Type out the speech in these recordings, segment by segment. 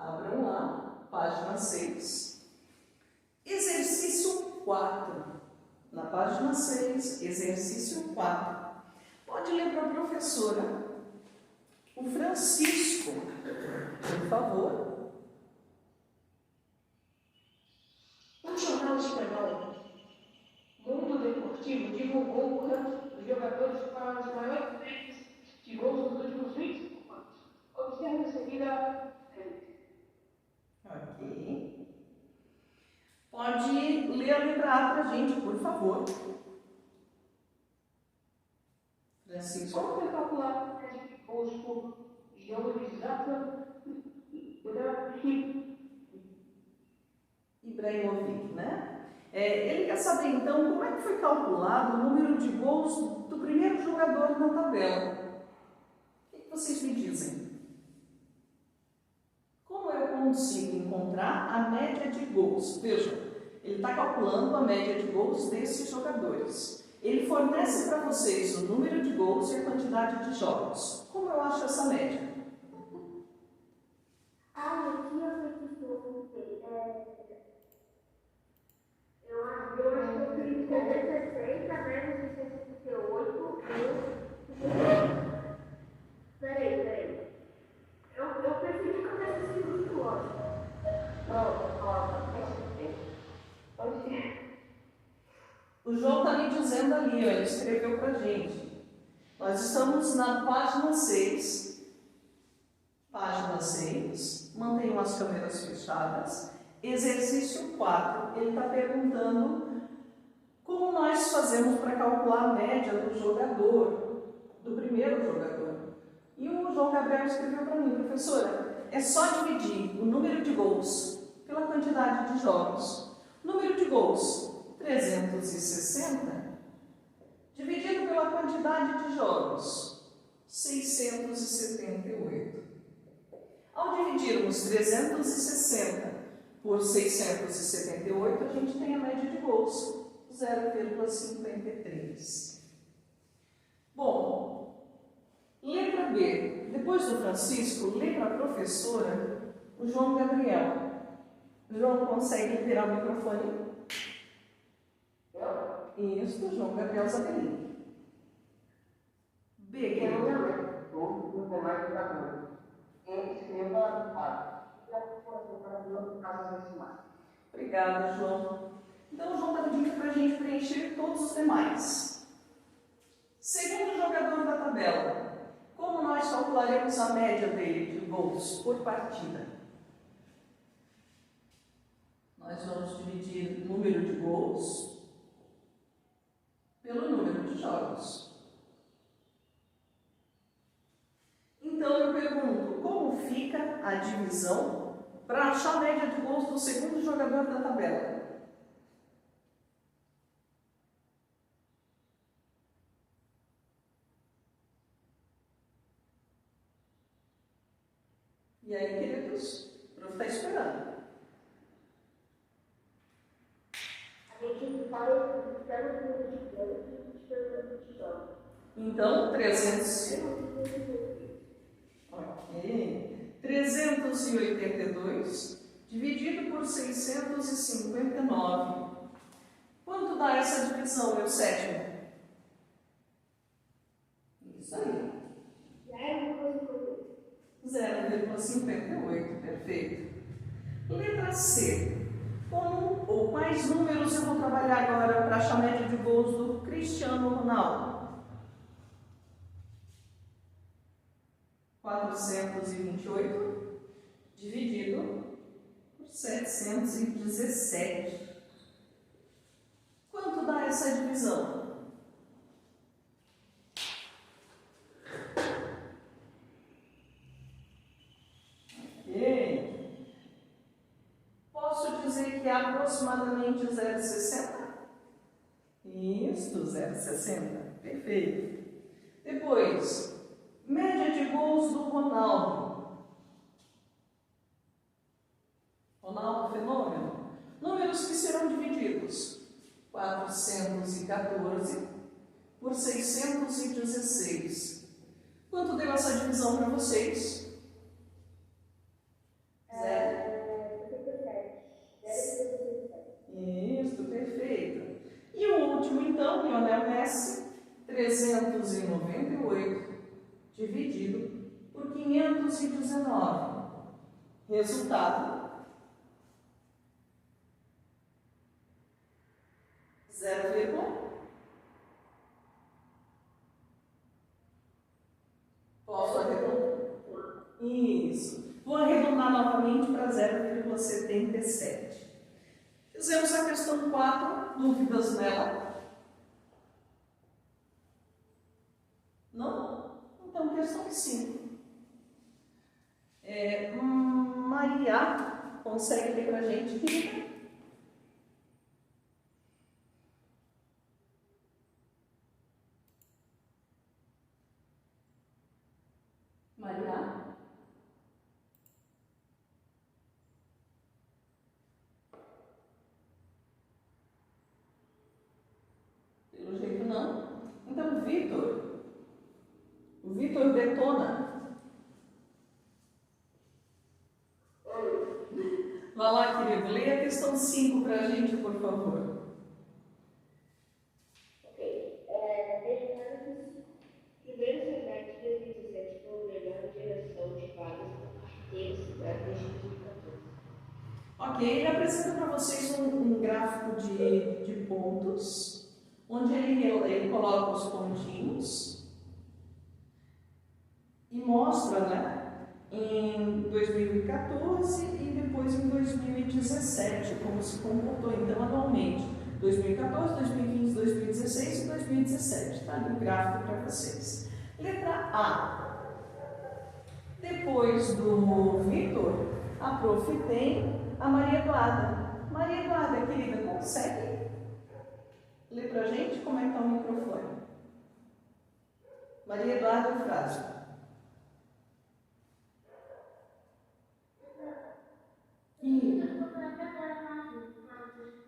Abram lá, página 6. Exercício 4. Na página 6, exercício 4. Pode ler para a professora o Francisco, por favor. O jornal espanhol Mundo Deportivo divulgou o ranking dos jogadores para os maiores feitos de gols nos últimos 25 anos. Observe em seguida. Ok. Pode ler a letra A para a gente, por favor. Francisco. Como foi calcular a média de gols por jogo de Zlatan Ibrahimovic, né? Ele quer saber, então, como é que foi calculado o número de gols do primeiro jogador na tabela. O que vocês me dizem? Como eu consigo encontrar a média de gols? Veja, ele está calculando a média de gols desses jogadores. Ele fornece para vocês o número de gols e a quantidade de jogos. Como eu acho essa média? Eu acho que 360 menos 168 Peraí. Eu preferi que eu tivesse sido lógico. O João está me dizendo ali, ó, ele escreveu para a gente. Nós estamos na página 6. Página 6. Mantenham as câmeras fechadas. Exercício 4. Ele está perguntando como nós fazemos para calcular a média do jogador, do primeiro jogador. E o João Gabriel escreveu para mim, professora, é só dividir o número de gols pela quantidade de jogos. Número de gols, 360, dividido pela quantidade de jogos, 678. Ao dividirmos 360 por 678, a gente tem a média de gols, 0,53. Bom, letra B. Depois do Francisco, lê para a professora o João Gabriel. O João consegue virar o microfone? Isso, João Gabriel Zabelli. B, querido. Obrigada, João. Então, o João está pedindo para a gente preencher todos os demais. Segundo jogador da tabela, como nós calcularemos a média dele de gols por partida? Nós vamos dividir o número de gols pelo número de jogos. Então, eu pergunto, como fica a divisão para achar a média de gols do segundo jogador da tabela? E aí, queridos, o prof está esperando. A gente fala pelo número de gols e pelo número de jogos. Então, 382 dividido por 659. Quanto dá essa divisão, meu sétimo? Isso aí. 0,58, perfeito. Letra C. Como ou quais números eu vou trabalhar agora para achar a média de gols do Cristiano Ronaldo? 428 dividido por 717. Quanto dá essa divisão? Ok. Posso dizer que é aproximadamente 0,60? Isso, 0,60. Perfeito. Depois, média de gols do Ronaldo. Ronaldo Fenômeno. Números que serão divididos. 414 por 616. Quanto deu essa divisão para vocês? 0,60. Lionel Messi, 398 dividido por 519. Resultado: 0, posso arredondar? Isso. Vou arredondar novamente para 0,77. Fizemos a questão 4, dúvidas nela? Não? Então, questão 5. Maria, consegue ler para a gente, querida? Maria? Pelo jeito não. Então, Vitor. O Vitor detona. Vai lá, querido. Leia a questão 5 para a gente, por favor. Ok. Desde os primeiros semestres de 2017 foi o melhor geração de vagas por carteiros cidade desde 2014. Ok, ele apresenta para vocês um gráfico de pontos, onde ele coloca os pontinhos e mostra, né, em 2014 e depois em 2017, como se comportou então anualmente. 2014, 2015, 2016 e 2017. Está ali o gráfico para vocês. Letra A. Depois do Vitor, a prof tem a Maria Eduarda. Maria Eduarda, querida, consegue ler para a gente como é que está o microfone? Maria Eduarda Eufrásio.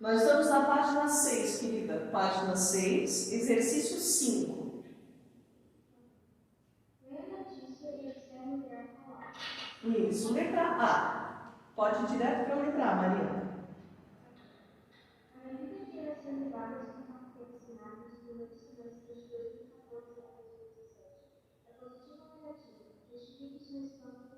Nós estamos na página 6, querida. Página 6, exercício 5. Isso, letra A. Pode ir direto para a letra A, Mariana. A medida de geração de vagas com confeccionadas durante o semestre de 2014 a 2017 é positiva ou negativa? Justifique sua resposta.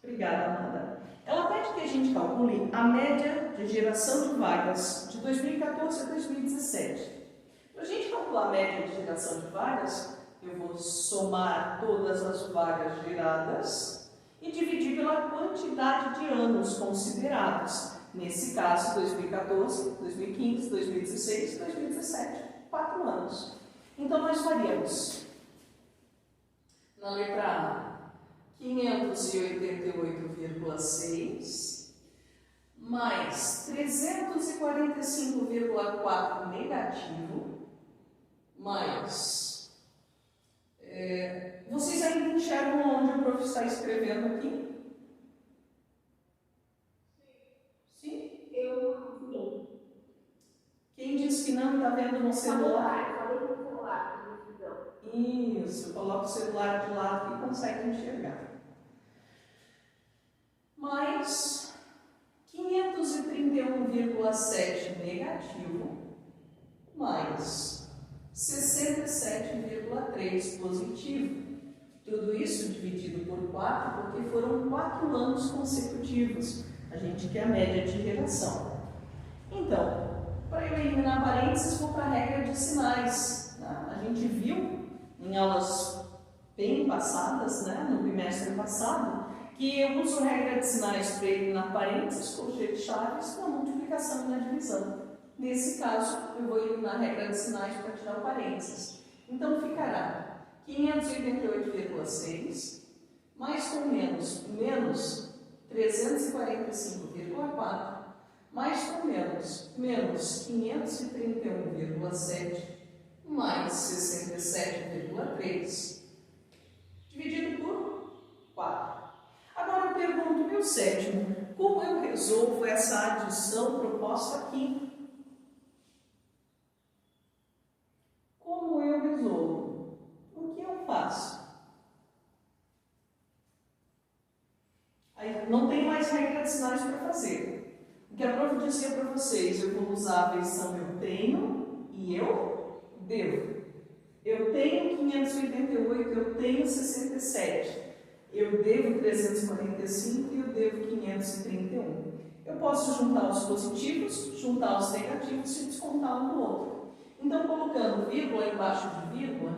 Obrigada, Amanda. Ela pede que a gente calcule a média de geração de vagas de 2014 a 2017. Para a gente calcular a média de geração de vagas, eu vou somar todas as vagas geradas e dividir pela quantidade de anos considerados. Nesse caso, 2014, 2015, 2016 e 2017. 4 anos. Então, nós faríamos, na letra A, 588,6 mais 345,4 negativo mais... vocês ainda enxergam onde o prof está escrevendo aqui? Sim? Eu sim. Quem disse que não está vendo no celular? Falei no celular, no visão. Isso, coloca o celular de lado e consegue enxergar. Mais 531,7 negativo, mais 67,3 positivo. Tudo isso dividido por 4, porque foram 4 anos consecutivos. A gente quer a média de geração. Então, para eu eliminar parênteses, vou para a regra de sinais. Tá? A gente viu em aulas bem passadas, né, no bimestre passado, que eu uso regra de sinais para eliminar parênteses, colchete-chaves, na multiplicação e na divisão. Nesse caso, eu vou eliminar a regra de sinais para tirar o parênteses. Então, ficará 588,6, mais com menos 345,4, mais com menos 531,7, mais 67,3, dividido por 4. Agora eu pergunto, meu sétimo, como eu resolvo essa adição proposta aqui? Como eu resolvo? O que eu faço? Aí não tem mais regra de sinais para fazer. O que a prof dizia para vocês, eu vou usar a versão eu tenho e eu devo. Eu tenho 588, eu tenho 67. Eu devo 345 e eu devo 531. Eu posso juntar os positivos, juntar os negativos e descontar um do outro. Então, colocando vírgula embaixo de vírgula,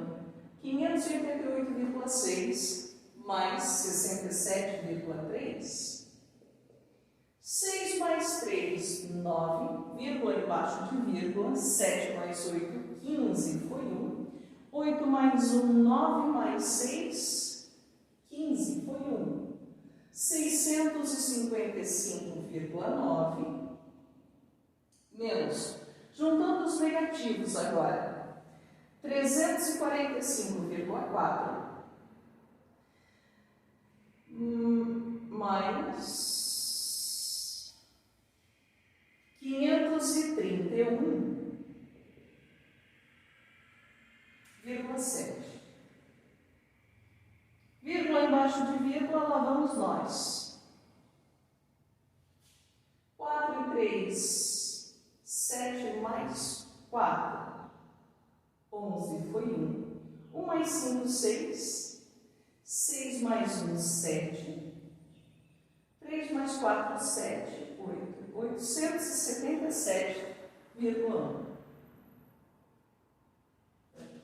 588,6 mais 67,3. 6 mais 3, 9, vírgula embaixo de vírgula, 7 mais 8, 15, foi 1. 8 mais 1, 9 mais 6, 15, foi 1. 655,9 menos, juntando os negativos agora, 345,4 mais 531,7. Vírgula embaixo de vírgula, lá vamos nós. 4 e 3, 7 mais 4, 11 foi 1. 1 mais 5, 6. 6 mais 1, 7. 3 mais 4, 7. 8. 877,1.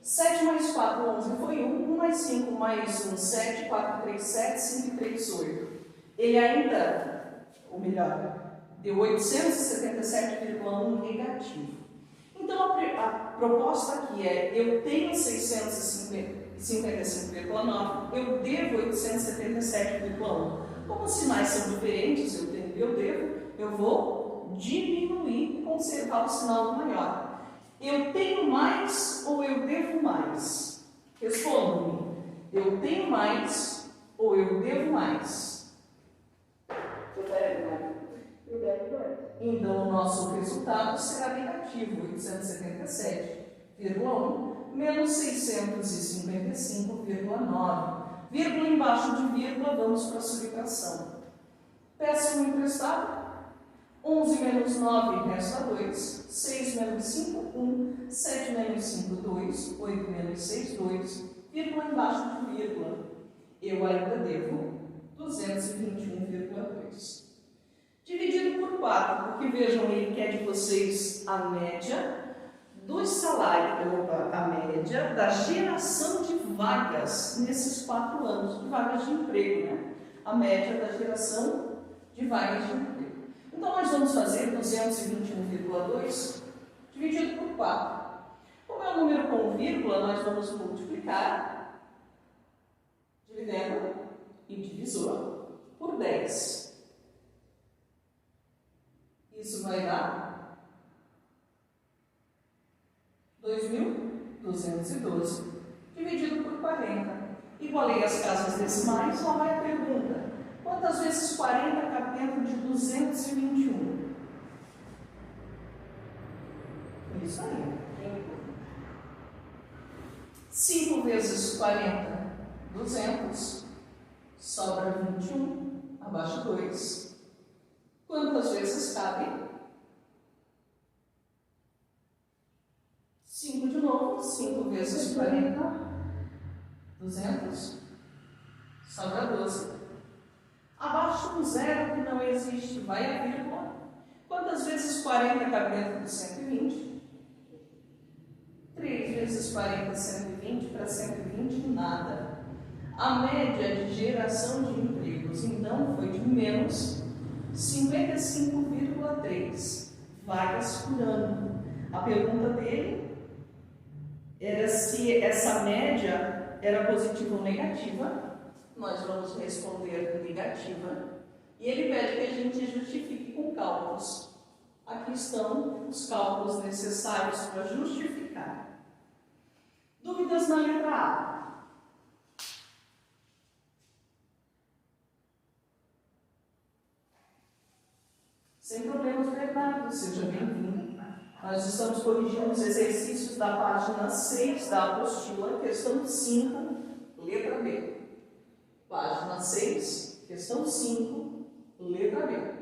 7 mais 4, 11 foi 1. 1 mais 5 mais 1, 7. 4, 3, 7. 5 e 3, 8. Ele ainda, ou melhor, deu 877,1 negativo. Então, a proposta aqui é, eu tenho 655,9, eu devo 877,1. Como os sinais são diferentes, eu tenho e eu devo, eu vou diminuir e conservar o sinal do maior. Eu tenho mais ou eu devo mais? Responda-me. Eu tenho mais ou eu devo mais? Eu devo mais. Eu devo mais. Então, o nosso resultado será negativo, 877,1 menos 655,9. Vírgula embaixo de vírgula, vamos para a subtração. Peço um emprestado. 11 menos 9 resta 2. 6 menos 5, 1. 7 menos 5, 2. 8 menos 6, 2. Vírgula embaixo de vírgula. Eu ainda devo 221,2. Dividido por 4, porque vejam, ele quer de vocês a média dos salários, a média da geração de vagas nesses 4 anos, de vagas de emprego, né? A média da geração de vagas de emprego. Então, nós vamos fazer 221,2 dividido por 4. Como é um número com vírgula, nós vamos multiplicar, dividendo e divisor, por 10. Isso vai dar 2.212 dividido por 40. Igualei as casas decimais, lá vai a pergunta. Quantas vezes 40 cabe dentro de 221? Isso aí. 5 vezes 40, 200. Sobra 21, abaixo 2. Quantas vezes cabe? 5 de novo. 5 vezes 40, 200. Sobra 12. Abaixo do zero, que não existe, vai a vírgula. Quantas vezes 40 cabe dentro de 120? 3 vezes 40, 120. Para 120, nada. A média de geração de empregos, então, foi de menos 55,3 vagas por ano. A pergunta dele era se essa média era positiva ou negativa. Nós vamos responder negativa. E ele pede que a gente justifique com cálculos. Aqui estão os cálculos necessários para justificar. Dúvidas na letra A? Sem problemas, Bernardo, seja bem-vindo. Nós estamos corrigindo os exercícios da página 6 da apostila, questão 5, letra B. Página 6, questão 5, letra B.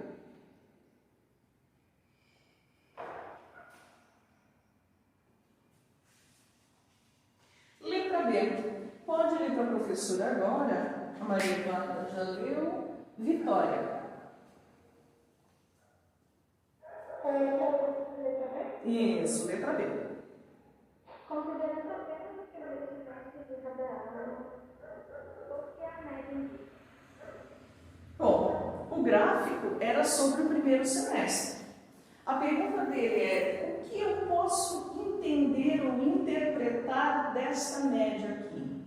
B. Pode ler para a professora agora. A Maria Eduarda já leu. Vitória. Isso, letra B. Considerando apenas o primeiro semestre de cada ano, o que a média indica? Bom, o gráfico era sobre o primeiro semestre. A pergunta dele é: o que eu posso entender ou interpretar desta média aqui?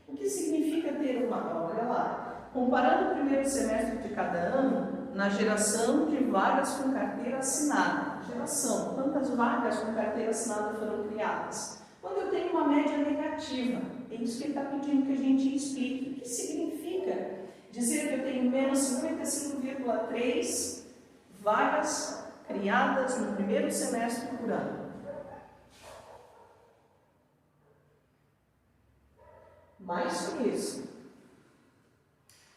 O que significa ter uma... Olha lá, comparando o primeiro semestre de cada ano na geração de vagas com carteira assinada. Geração, quantas vagas com carteira assinada foram criadas? Quando eu tenho uma média negativa, é isso que ele está pedindo que a gente explique. O que significa dizer que eu tenho menos 55,3 vagas criadas no primeiro semestre por ano? Mais que isso.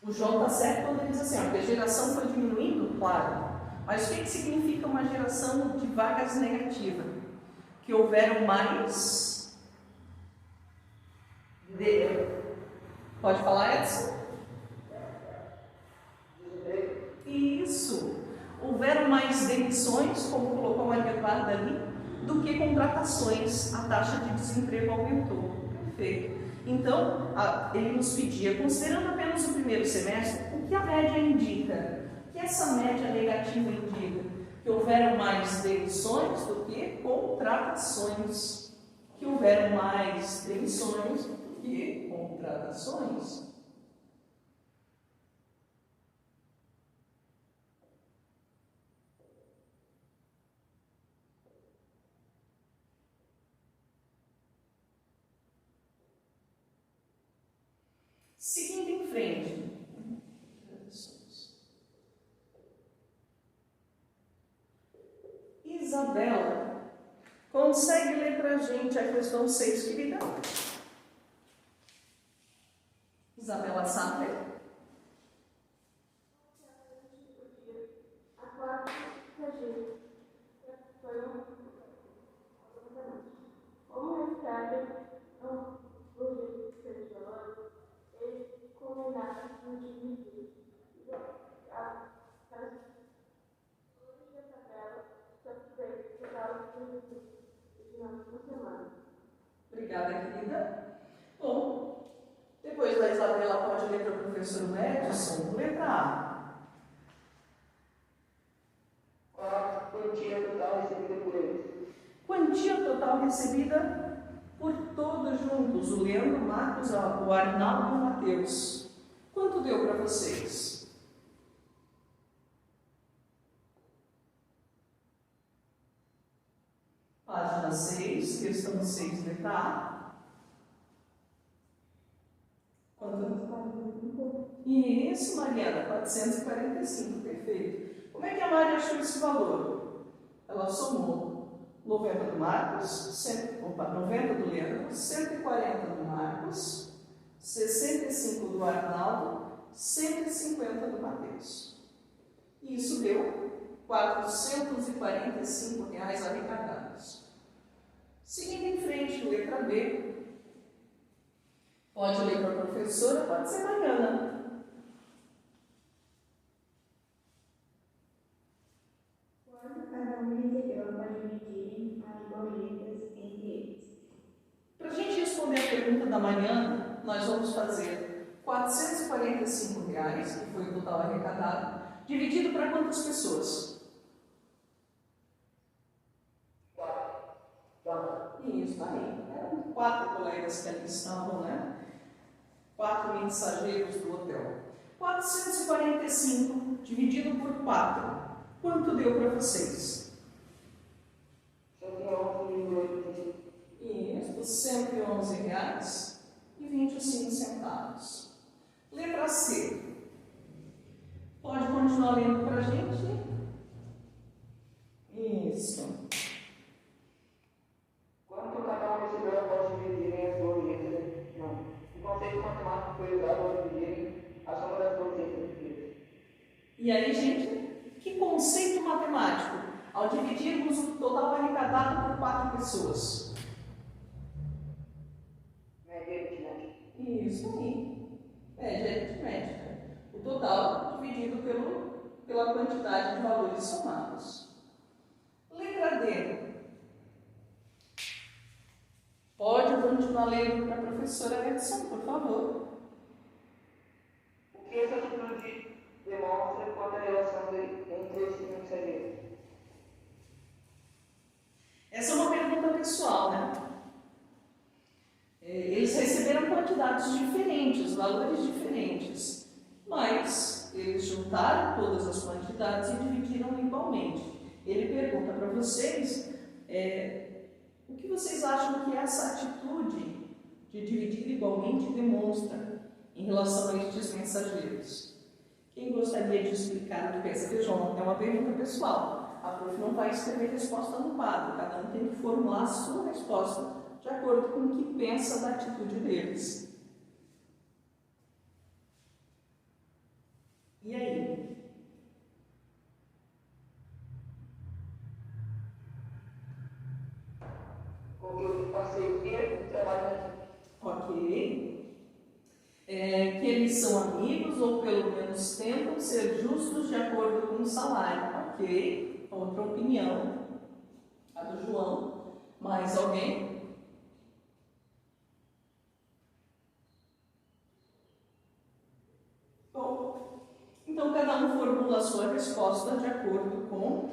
O João está certo quando ele diz assim, que a geração foi diminuindo, claro. Mas o que significa uma geração de vagas negativa? Que houveram mais... Pode falar, Edson? Isso. Houveram mais demissões, como colocou a Maria Eduarda ali, do que contratações. A taxa de desemprego aumentou. Perfeito. Então, ele nos pedia, considerando apenas o primeiro semestre, o que a média indica? O que essa média negativa indica? Que houveram mais demissões do que contratações. Que houveram mais demissões do que contratações. Seguindo em frente. Isabela, consegue ler para a gente a questão 6, querida? Isabela sabe ler? A quarta estagiária foi como mestrado no projeto pessoal, eles combinaram no dividir as hoje da tabela sobre total de uma semana. Obrigada, querida. Bom, depois da Isabela pode ler para o professor Edson, letra A. A quantia total recebida por eles. Quantia total recebida por todos juntos, o Leandro, o Marcos, o Arnaldo e o Matheus. Quanto deu para vocês? Página 6, questão 6, letra A. Quanto? Isso, Mariana, 445, perfeito. Como é que a Mari achou esse valor? Ela somou 90 do Marcos, 90 do Leandro, 140 do Marcos, 65 do Arnaldo, 150 do Matheus. E isso deu R$ 445 arrecadados. Seguindo em frente, letra B. Pode ler para a professora, pode ser Mariana. Quando cada um recebeu para dividirem as boletas entre eles. Para a gente responder a pergunta da Mariana, nós vamos fazer R$ 445, que foi o total arrecadado, dividido para quantas pessoas? 4. Isso, tá aí. Eram 4 colegas que ali estavam, né? 4 mensageiros do hotel. 445 dividido por 4. Quanto deu para vocês? 111,85. Isso, R$ 111,25. Letra C. Pode continuar lendo para a gente? Isso. Quanto cada um recebeu após dividirem as boletas? Não. O conceito matemático foi usado ao dividirem a soma das boletas. E aí, gente, que conceito matemático? Ao dividirmos o total arrecadado por 4 pessoas. pela quantidade de valores somados. Letra D. Pode continuar lendo para a professora Edson, por favor. O que essa atitude demonstra quanto à relação entre esses mensageiros? Essa é uma pergunta pessoal, né? Eles receberam quantidades diferentes, valores diferentes, mas eles juntaram todas as quantidades e dividiram igualmente. Ele pergunta para vocês o que vocês acham que essa atitude de dividir igualmente demonstra em relação a estes mensageiros. Quem gostaria de explicar o que pensa? Vejam, é uma pergunta pessoal. A prof não vai escrever resposta no quadro, cada um tem que formular a sua resposta de acordo com o que pensa da atitude deles. E aí? Porque eu passei o tempo trabalhando. Ok. Que eles são amigos ou pelo menos tentam ser justos de acordo com o salário. Ok. Outra opinião. A do João. Mais alguém? Bom, então cada um formula a sua resposta de acordo com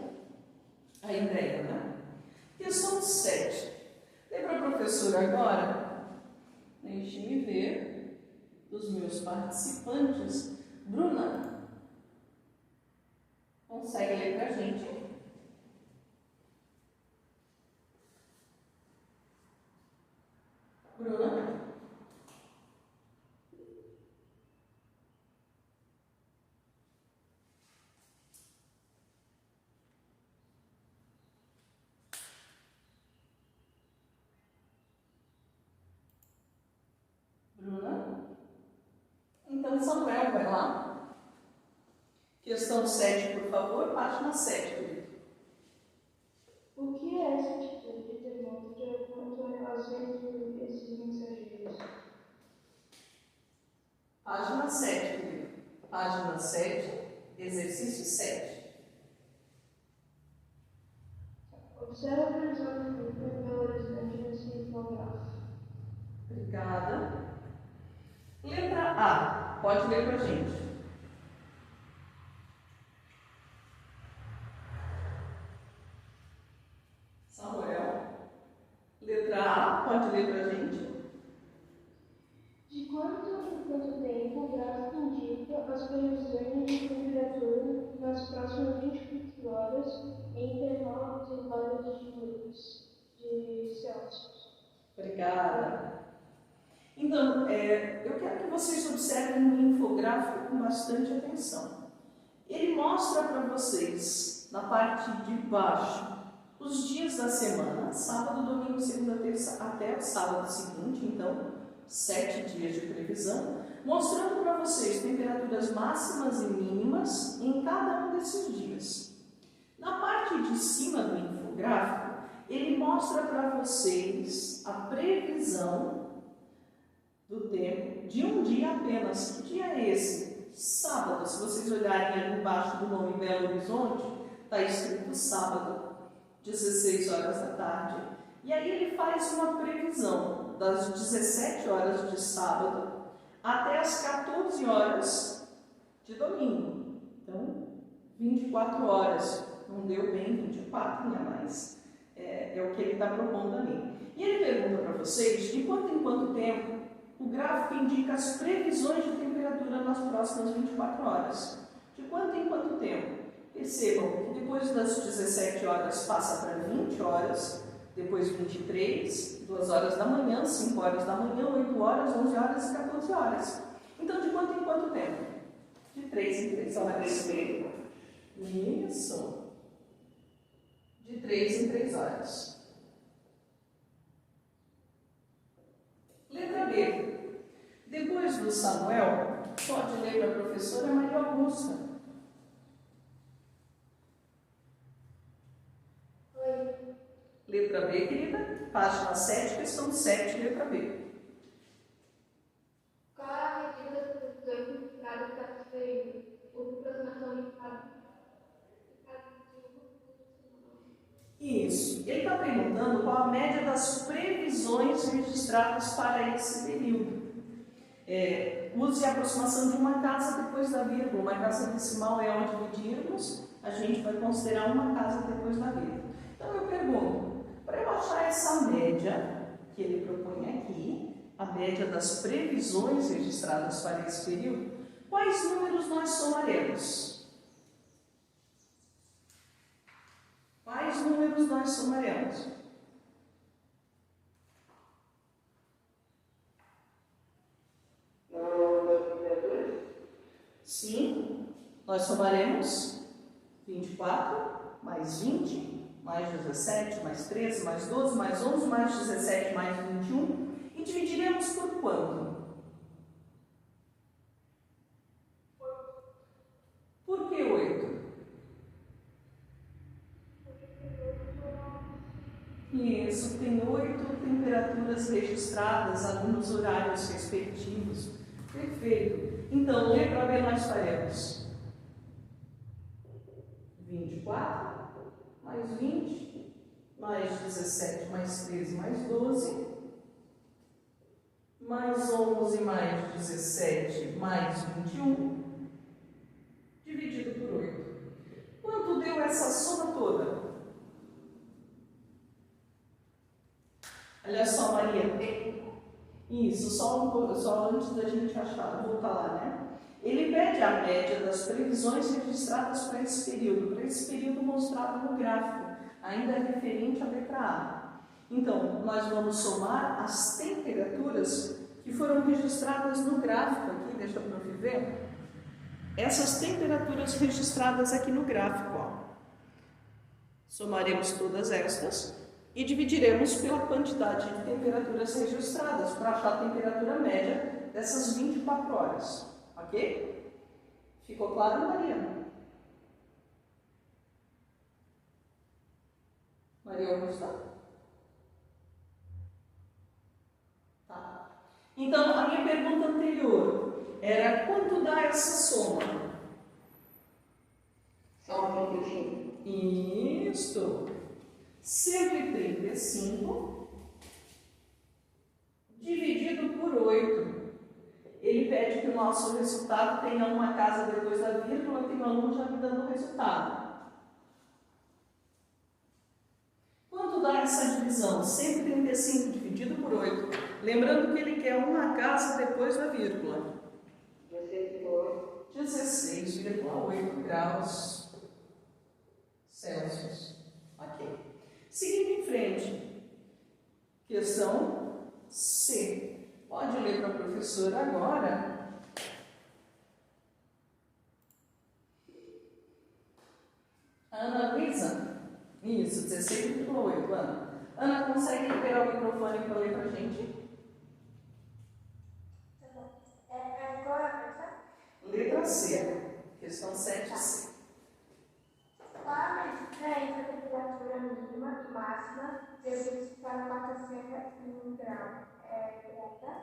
a ideia, né? Questão 7. Lê para a professora agora. Deixe-me ver dos meus participantes. Bruna, consegue ler para a gente? Bruna? Bruna? Então, Samuel, vai lá. Questão 7, por favor, página 7, querido. O que é essa atitude demonstra quanto à relação entre esses mensageiros? Página 7, querido. Página 7, exercício 7. Observe a previsão de grupo em Belo Horizonte nesse infográfico. Obrigada. Letra A. Pode ler para a gente. Samuel. Letra A. Pode ler para a gente. De quanto em quanto tempo o gráfico indica as previsões de temperatura nas próximas 24 horas em intervalos de vários degrees de Celsius? Obrigada. Então, eu quero que vocês observem o infográfico com bastante atenção. Ele mostra para vocês, na parte de baixo, os dias da semana, sábado, domingo, segunda, terça, até o sábado seguinte, então, 7 dias de previsão, mostrando para vocês temperaturas máximas e mínimas em cada um desses dias. Na parte de cima do infográfico, ele mostra para vocês a previsão do tempo de um dia apenas. Que dia é esse? Sábado. Se vocês olharem ali embaixo do nome Belo Horizonte, está escrito sábado, 16 horas da tarde. E aí ele faz uma previsão das 17 horas de sábado até as 14 horas de domingo. Então, 24 horas. Não deu bem 24, né? Mas é o que ele está propondo ali. E ele pergunta para vocês de quanto em quanto tempo o gráfico indica as previsões de temperatura nas próximas 24 horas. De quanto em quanto tempo? Percebam que depois das 17 horas passa para 20 horas, depois 23, 2 horas da manhã, 5 horas da manhã, 8 horas, 11 horas e 14 horas. Então, de quanto em quanto tempo? De 3 em 3 horas. Isso. De 3 em 3 horas. Letra B. Depois do Samuel, pode ler para a professora Maria Augusta. Oi. Letra B, querida. Página 7, questão 7, letra B. Qual é a medida das previsões necessárias para transferir o aproximação de cada Isso. Ele está perguntando qual a média das previsões registradas para esse período. Use a aproximação de uma casa depois da vírgula. Uma casa decimal é onde dividirmos, a gente vai considerar uma casa depois da vírgula. Então eu pergunto, para eu achar essa média que ele propõe aqui, a média das previsões registradas para esse período, quais números nós somaremos? Quais números nós somaremos? Sim, nós somaremos 24 mais 20, mais 17, mais 13, mais 12, mais 11, mais 17, mais 21 e dividiremos por quanto? Por que 8? Isso, tem 8 temperaturas registradas nos horários respectivos. Perfeito. Então, letra B nós faremos 24, mais 20, mais 17, mais 13, mais 12, mais 11, mais 17, mais 21, dividido por 8. Quanto deu essa soma toda? Olha só, Maria. Isso, só antes da gente voltar lá, né? Ele pede a média das previsões registradas para esse período mostrado no gráfico, ainda referente à letra A. Então, nós vamos somar as temperaturas que foram registradas no gráfico aqui, deixa eu ver. Essas temperaturas registradas aqui no gráfico, ó. Somaremos todas estas e dividiremos pela quantidade de temperaturas registradas para achar a temperatura média dessas 24 horas. Ok? Ficou claro, Maria? Maria Augusta? Tá. Então, a minha pergunta anterior era quanto dá essa soma? Só 25. Isso. 135 dividido por 8. Ele pede que o nosso resultado tenha uma casa depois da vírgula, tem um aluno já me dando o resultado. Quanto dá essa divisão? 135 dividido por 8. Lembrando que ele quer uma casa depois da vírgula. 16,8 graus Celsius. Ok. Seguindo em frente. Questão C. Pode ler para a professora agora. Ana Luísa. Isso, 16,8. Ana, consegue liberar o microfone para ler para a gente? Qual é a letra? Letra C. Questão 7C. Qual a diferença da temperatura mínima e máxima previstos para a quarta-feira em grau?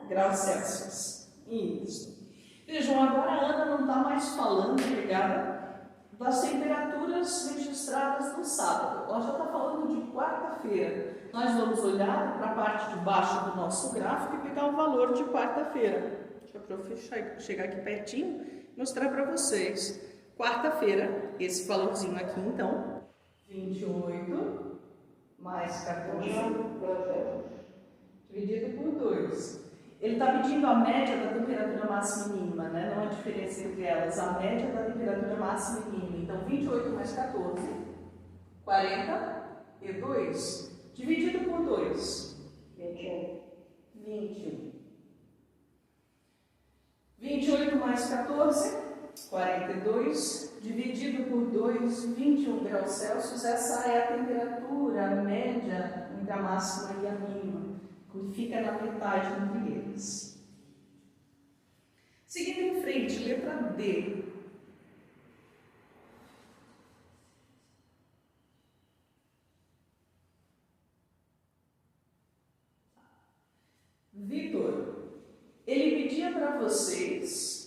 Graus Celsius. Isso. Vejam, agora a Ana não está mais falando, ligada, das temperaturas registradas no sábado. Ela já está falando de quarta-feira. Nós vamos olhar para a parte de baixo do nosso gráfico e pegar o valor de quarta-feira. Deixa a prof chegar aqui pertinho e mostrar para vocês. Quarta-feira, esse valorzinho aqui, então, 28 mais 14 dividido por 2. Ele está pedindo a média da temperatura máxima e mínima, né? Não a diferença entre elas, a média da temperatura máxima e mínima. Então, 28 mais 14, 42, dividido por 2. 21. 28 mais 14, 42, dividido por 2, 21 graus Celsius. Essa é a temperatura média entre a máxima e a mínima, que fica na metade entre eles. Seguindo em frente, letra D. Vitor, ele pedia para vocês,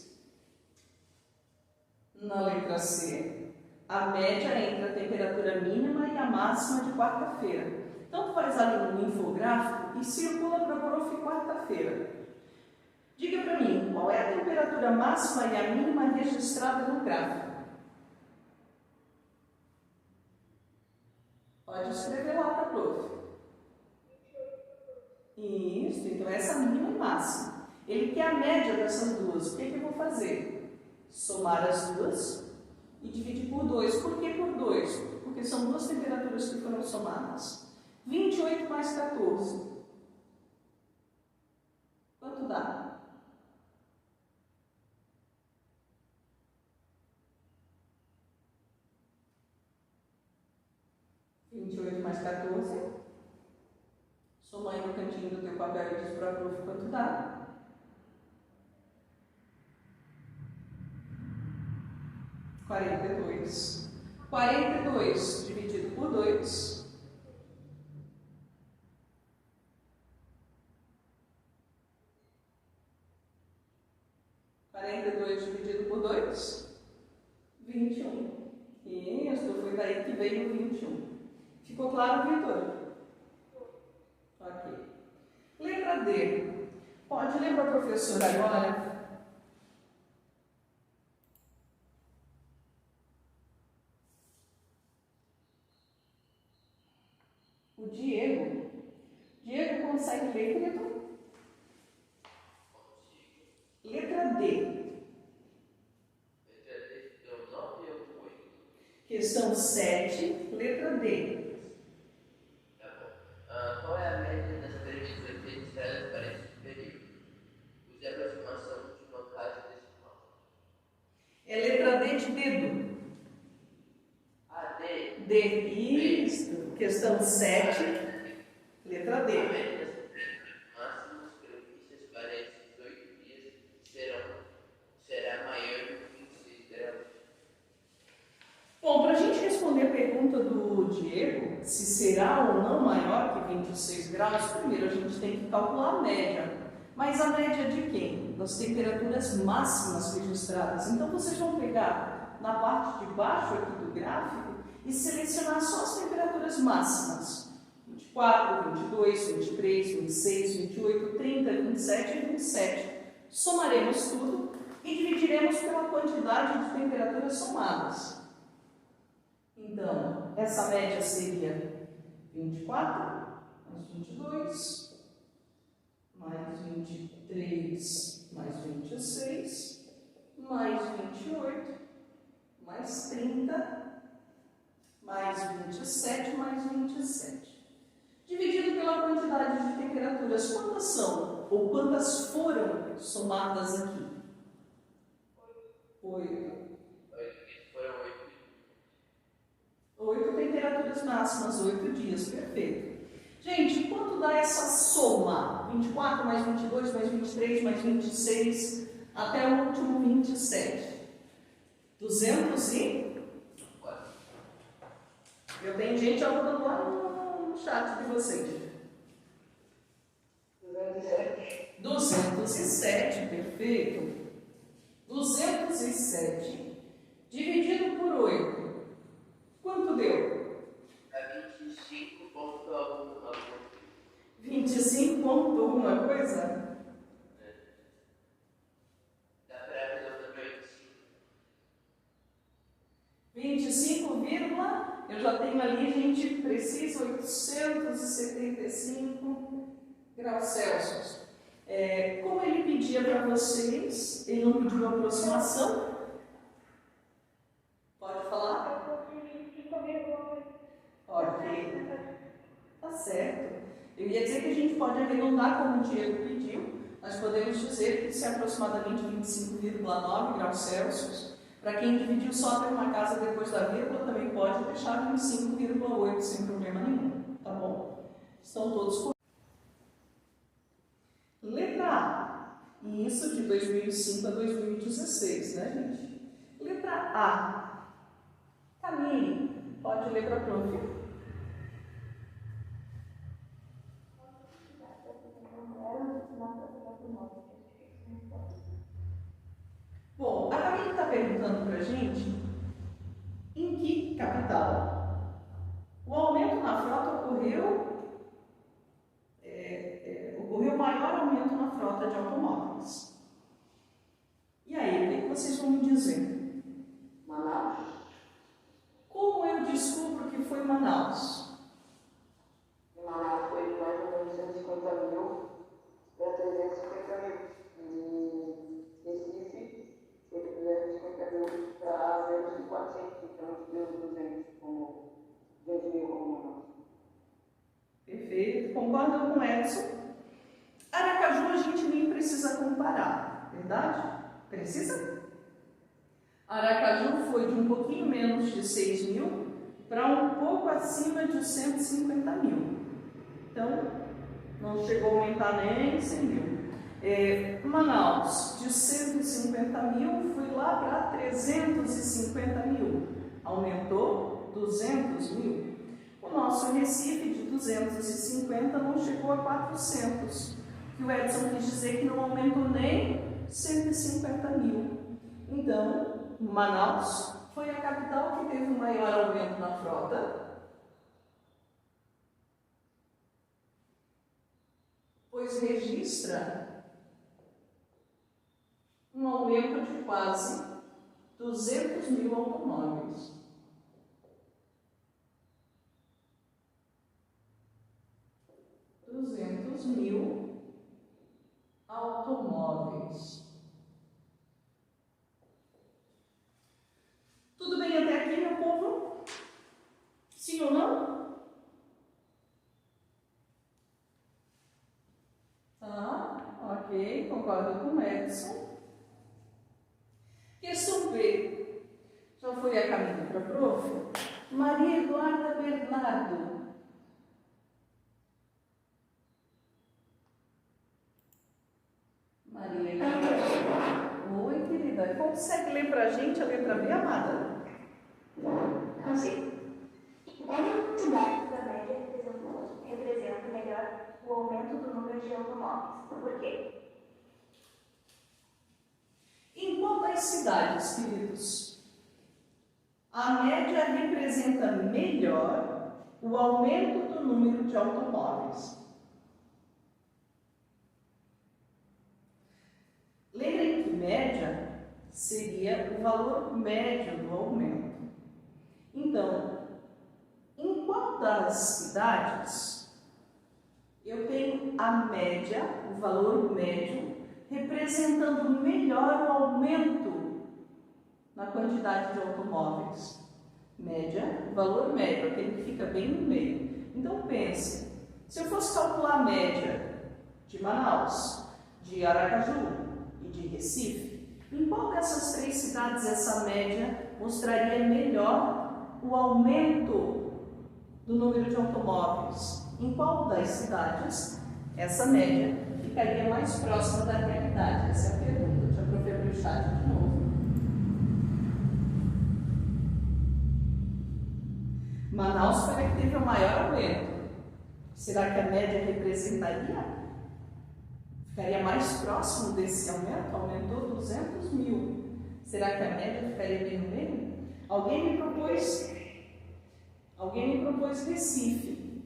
na letra C, a média entre a temperatura mínima e a máxima de quarta-feira. Então, tu faz ali um infográfico e circula para a prof quarta-feira. Diga para mim, qual é a temperatura máxima e a mínima registrada no gráfico? Pode escrever lá para a prof. Isso, então essa mínima e máxima. Ele quer a média dessas duas. O que eu vou fazer? Somar as duas e dividir por 2. Por que por 2? Porque são duas temperaturas que foram somadas. 28 mais 14. Quanto dá? Mais 14. Soma aí no cantinho do teu papel e diz para a prof quanto dá. 42. 42 dividido por 2. 42 dividido por 2. 21. Isso, foi daí que veio o 21. Ficou claro, Vitor? Ok. Letra D. Pode ler para a professora agora? O Diego. Diego consegue ler, querido? Letra D. Letra D, deu 9 ou 8? Questão 7, letra D. Qual é a média das previsões registradas para esse período? Use a aproximação de uma casa decimal. É letra D de dedo. A D. D, isso. Questão 7, letra A D. média das temperaturas máximas previstas para esses 8 dias será maior do que 26 graus. Bom, para a gente responder a pergunta do Diego, se será ou não maior que 26 graus, primeiro a gente tem que calcular a média. Mas a média de quem? Das temperaturas máximas registradas. Então, vocês vão pegar na parte de baixo aqui do gráfico e selecionar só as temperaturas máximas. 24, 22, 23, 26, 28, 30, 27 e 27. Somaremos tudo e dividiremos pela quantidade de temperaturas somadas. Então, essa média seria 24 mais 22, mais 23, mais 26, mais 28, mais 30, mais 27, mais 27. Dividido pela quantidade de temperaturas, quantas são? Ou quantas foram somadas aqui? 8. 8 temperaturas máximas, 8 dias, perfeito. Gente, quanto dá essa soma? 24 mais 22 mais 23 mais 26 até o último 27. 200 e? Eu tenho gente anotando lá no chat de vocês. 207. 207, perfeito. 207 dividido por 8. Quanto deu? É 25 ponto alguma coisa. 25 ponto alguma coisa? Dá para arredondar para 25. 25, eu já tenho ali, gente, preciso 875 graus Celsius. Como ele pedia para vocês, ele não pediu aproximação? Pode falar? Ok, tá certo. Eu ia dizer que a gente pode arredondar como o Diego pediu, mas podemos dizer que se é aproximadamente 25,9 graus Celsius. Para quem dividiu só até uma casa depois da vírgula, também pode deixar 25,8 sem problema nenhum, tá bom? Estão todos com letra A. E isso de 2005 a 2016, né, gente? Letra A. Camille, pode ler para a prof. Bom, a Camille está perguntando para a gente em que capital. O aumento na frota ocorreu maior aumento na frota de automóveis. E aí, o que vocês vão me dizer? Manaus. Como eu descubro que foi Manaus? Em Manaus foi de mais ou menos 150 mil para 350 mil. Em Recife foi de 250 mil para menos de 400, então deu 200 como 2 mil como Manaus. Perfeito, concordam com o Edson? Aracaju a gente nem precisa comparar, verdade? Precisa? Aracaju foi de um pouquinho menos de 6 mil para um pouco acima de 150 mil. Então, não chegou a aumentar nem 100 mil. Manaus, de 150 mil, foi lá para 350 mil. Aumentou 200 mil. O nosso Recife, de 250, não chegou a 400. Que o Edson quis dizer que não aumentou nem 150 mil. Então, Manaus foi a capital que teve o maior aumento na frota, pois registra um aumento de quase 200 mil automóveis. 200 mil automóveis. Tudo bem até aqui, meu povo? Sim ou não? Tá, ok, concordo com o Edson. Questão B. Já foi a caminho para a prof? Maria Eduarda Bernardo. Maria Eduarda. Oi, querida. Consegue ler para a gente a letra B, amada? Consigo. N unidades da média representa melhor o aumento do número de automóveis. Por quê? Em qual das cidades, queridos, a média representa melhor o aumento do número de automóveis? Lembrem que média seria o valor médio do aumento. Então, em qual das cidades eu tenho a média, o valor médio, representando melhor o aumento na quantidade de automóveis? Média, valor médio, aquele que fica bem no meio. Então pense, se eu fosse calcular a média de Manaus, de Aracaju e de Recife, em qual dessas três cidades essa média mostraria melhor o aumento do número de automóveis? Em qual das cidades essa média ficaria mais próxima da realidade? Essa é a pergunta. Deixa eu prover o chat de novo. Manaus foi a que teve o maior aumento. Será que a média representaria? Ficaria mais próximo desse aumento? Aumentou 200 mil. Será que a média ficaria bem no meio? Alguém me propôs Recife.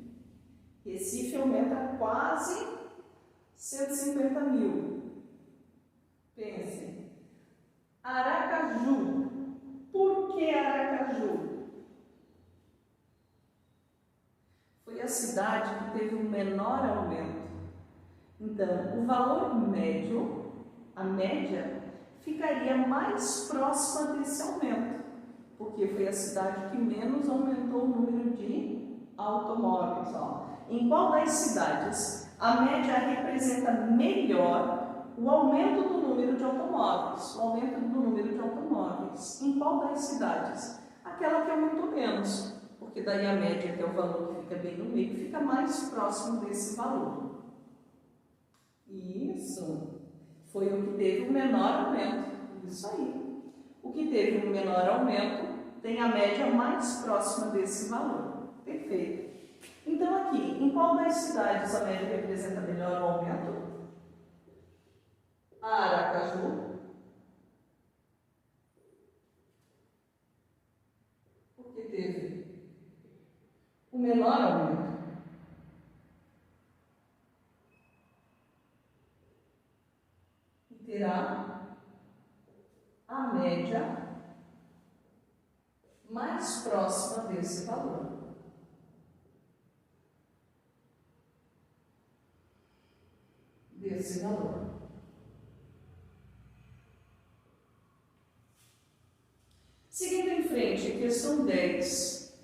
Recife aumenta quase 150 mil. Pense. Aracaju. Por que Aracaju? Foi a cidade que teve o menor aumento. Então, o valor médio, a média, ficaria mais próxima desse aumento, porque foi a cidade que menos aumentou o número de automóveis. Em qual das cidades a média representa melhor o aumento do número de automóveis? O aumento do número de automóveis. Em qual das cidades? Aquela que aumentou menos, porque daí a média, que é o valor que fica bem no meio, fica mais próximo desse valor. Isso. Foi o que teve o menor aumento. Isso aí. O que teve o menor aumento tem a média mais próxima desse valor. Perfeito. Então aqui, em qual das cidades a média representa melhor o aumento? Aracaju. Porque teve o menor aumento. E terá a média mais próxima desse valor. Desse valor. Seguindo em frente, questão 10.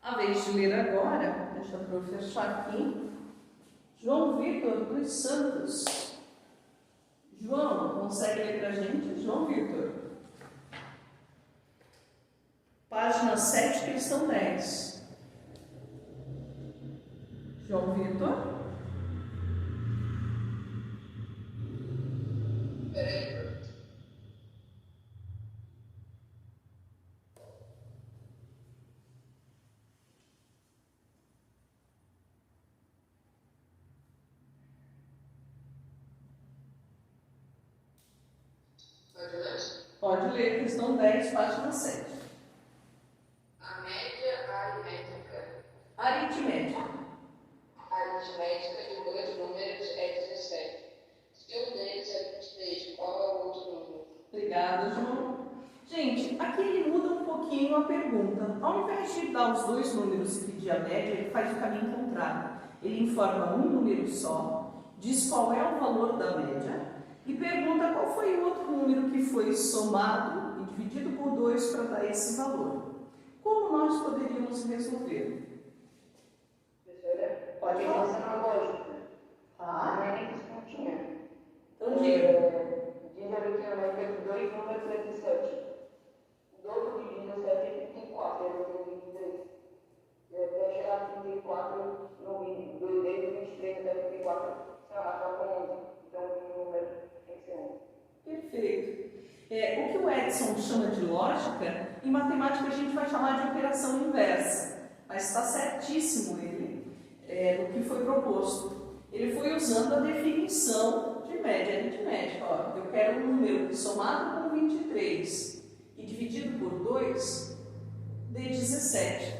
A vez de ler agora, deixa eu fechar aqui. João Vitor dos Santos. João, consegue ler para a gente? João Vitor. Página 7, questão 10. João Vitor. Peraí. Pode ler, questão 10, página 7. A média aritmética. Aritmética. Aritmética de dois números é 17. Se um deles é 23, qual é o outro número? Obrigada, João. Gente, aqui ele muda um pouquinho a pergunta. Ao invés de dar os dois números e pedir a média, ele faz o caminho contrário. Ele informa um número só, diz qual é o valor da média e pergunta qual foi o outro número que foi somado e dividido por 2 para dar esse valor. Como nós poderíamos resolver? Professora, Pode falar falar. uma lógica. Tá? Não é nem descontinha. Então diga. Diz ali que a média dos dois números é 17. O dobro de 17 é 34, é o 23. Até chegar a 34, no mínimo, 2 vezes 23 até 34, você vai marcar com 11. Então, o número tem que ser 11. Perfeito. O que o Edson chama de lógica, em matemática a gente vai chamar de operação inversa. Mas está certíssimo ele, do que foi proposto. Ele foi usando a definição de média aritmética. Ó, eu quero um número que somado com 23 e dividido por 2 dê 17.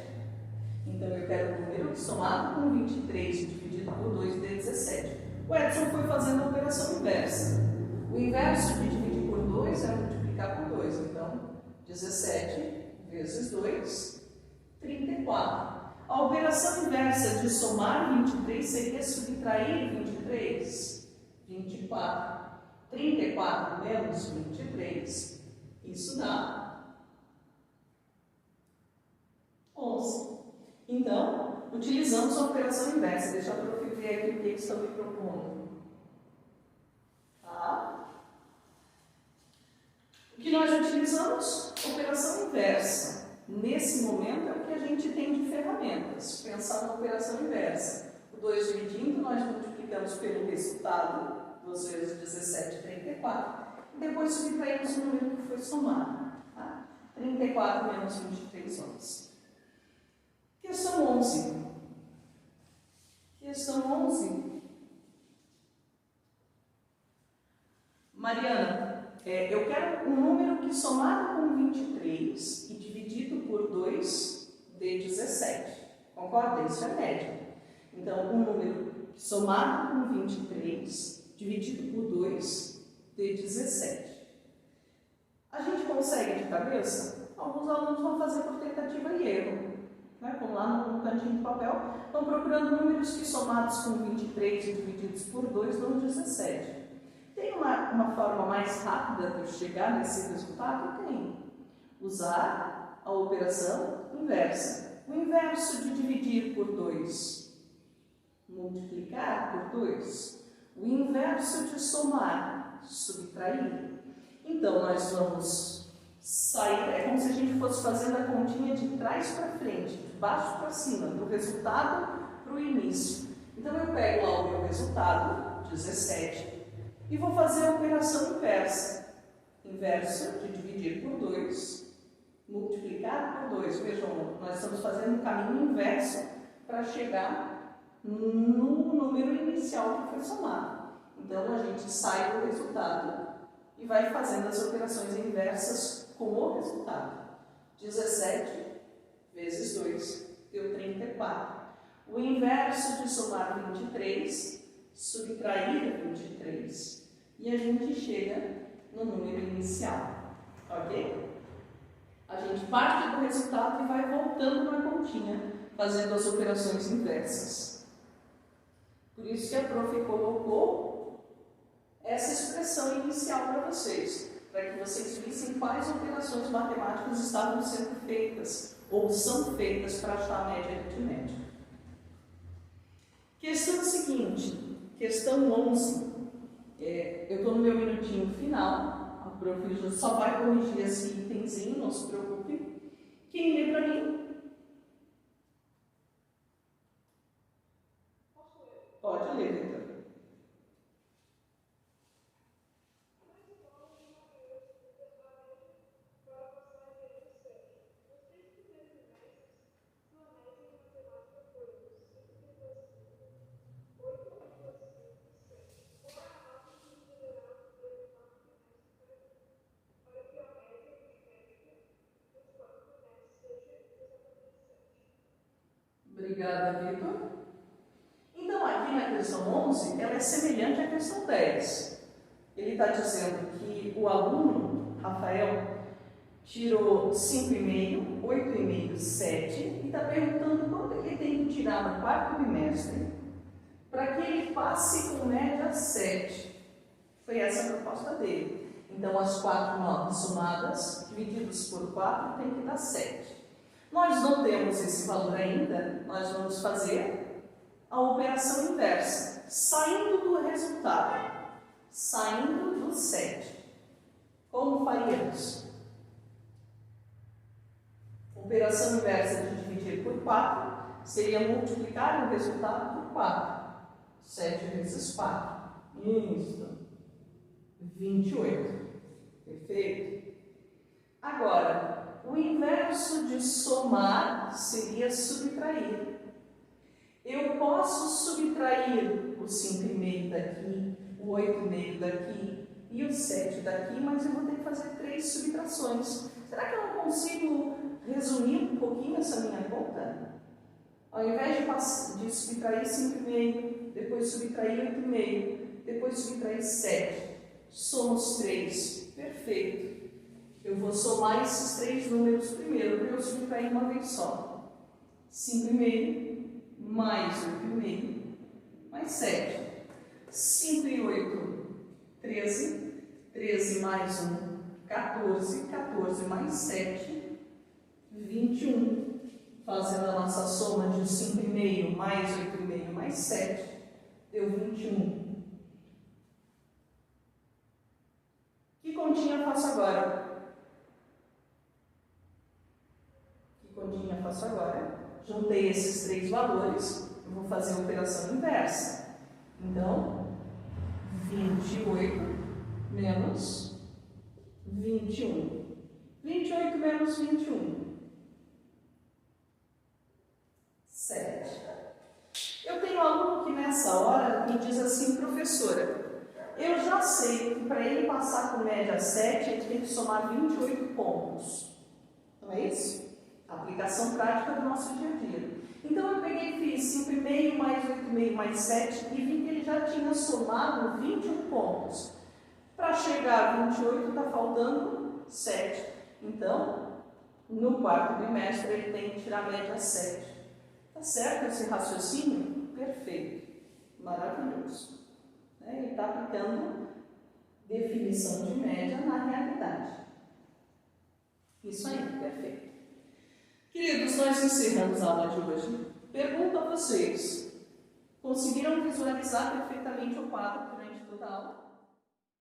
Então eu quero um número que somado com 23 e dividido por 2 dê 17. O Edson foi fazendo a operação inversa. O inverso de dividir por 2 é multiplicar por 2. Então, 17 vezes 2, 34. A operação inversa de somar 23 seria subtrair 23. 24. 34 menos 23. Isso dá 11. Então, utilizamos a operação inversa. Deixa eu ver aqui o que estão me propondo. Tá? O que nós utilizamos? Operação inversa. Nesse momento é o que a gente tem de ferramentas. Pensar na operação inversa. O 2 dividindo, nós multiplicamos pelo resultado, 2 vezes 17, 34. E depois subtraímos o número que foi somado. Tá? 34 menos 23, 11. Questão 11. Questão 11. Mariana, eu quero um número que somado com 23 e dividido por 2 dê 17. Concorda? Isso é média. Então, um número somado com 23 dividido por 2 dê 17. A gente consegue de cabeça? Alguns alunos vão fazer por tentativa e erro. Vão lá no cantinho do papel, vão procurando números que somados com 23 e divididos por 2 dão 17. Tem uma forma mais rápida de chegar nesse resultado? Tem. Usar a operação inversa. O inverso de dividir por 2, multiplicar por 2. O inverso de somar, subtrair. Então, nós vamos sair, é como se a gente fosse fazendo a continha de trás para frente, de baixo para cima, do resultado para o início. Então, eu pego lá o meu resultado, 17, e vou fazer a operação inversa. Inverso de dividir por 2, multiplicar por 2. Vejam, nós estamos fazendo um caminho inverso para chegar no número inicial que foi somado. Então, a gente sai do resultado e vai fazendo as operações inversas com o resultado. 17 vezes 2 deu 34. O inverso de somar 23, subtrair 23. E a gente chega no número inicial, ok? A gente parte do resultado e vai voltando na continha, fazendo as operações inversas. Por isso que a prof colocou essa expressão inicial para vocês, para que vocês vissem quais operações matemáticas estavam sendo feitas, ou são feitas para achar a média aritmética. Questão seguinte, questão 11. Eu estou no meu minutinho final, a prof só vai corrigir esse itemzinho, não se preocupe. Quem lê para mim? Pode ler, Vitor. Obrigada, Vitor. Então, aqui na questão 11, ela é semelhante à questão 10. Ele está dizendo que o aluno, Rafael, tirou 5,5, 8,5, 7 e está perguntando quanto ele tem que tirar no quarto bimestre para que ele passe com média 7. Foi essa a proposta dele. Então, as 4 notas somadas, divididas por 4, tem que dar 7. Nós não temos esse valor ainda, nós vamos fazer a operação inversa, saindo do resultado, saindo do 7. Como faríamos? Operação inversa de dividir por 4 seria multiplicar o resultado por 4. 7 vezes 4. Isso. 28. Perfeito? Agora, o inverso de somar seria subtrair. Eu posso subtrair o 5,5 daqui, o 8,5 daqui e o 7 daqui, mas eu vou ter que fazer 3 subtrações. Será que eu não consigo resumir um pouquinho essa minha conta? Ao invés de subtrair 5,5, depois subtrair 8,5, depois subtrair 7, somos 3. Perfeito. Eu vou somar esses 3 números primeiro, para eu subtrair uma vez só. 5,5 mais 8,5 mais 7. 5 e 8, 13. 13 mais 1, 14. 14 mais 7, 21. Fazendo a nossa soma de 5,5 mais 8,5 mais 7, deu 21. Que continha eu faço agora? Faço agora, juntei esses 3 valores, eu vou fazer a operação inversa. Então, 28 menos 21. 28 menos 21. 7. Eu tenho um aluno que nessa hora me diz assim, professora, eu já sei que para ele passar com média 7, ele tem que somar 28 pontos. Não é isso? Aplicação prática do nosso dia a dia. Então, eu peguei e fiz 5,5 mais 8,5 mais 7 e vi que ele já tinha somado 21 pontos. Para chegar a 28, está faltando 7. Então, no quarto bimestre, ele tem que tirar a média 7. Tá certo esse raciocínio? Perfeito. Maravilhoso. Ele está aplicando definição de média na realidade. Isso aí, perfeito. Queridos, nós encerramos a aula de hoje. Pergunto a vocês, conseguiram visualizar perfeitamente o quadro durante toda a aula?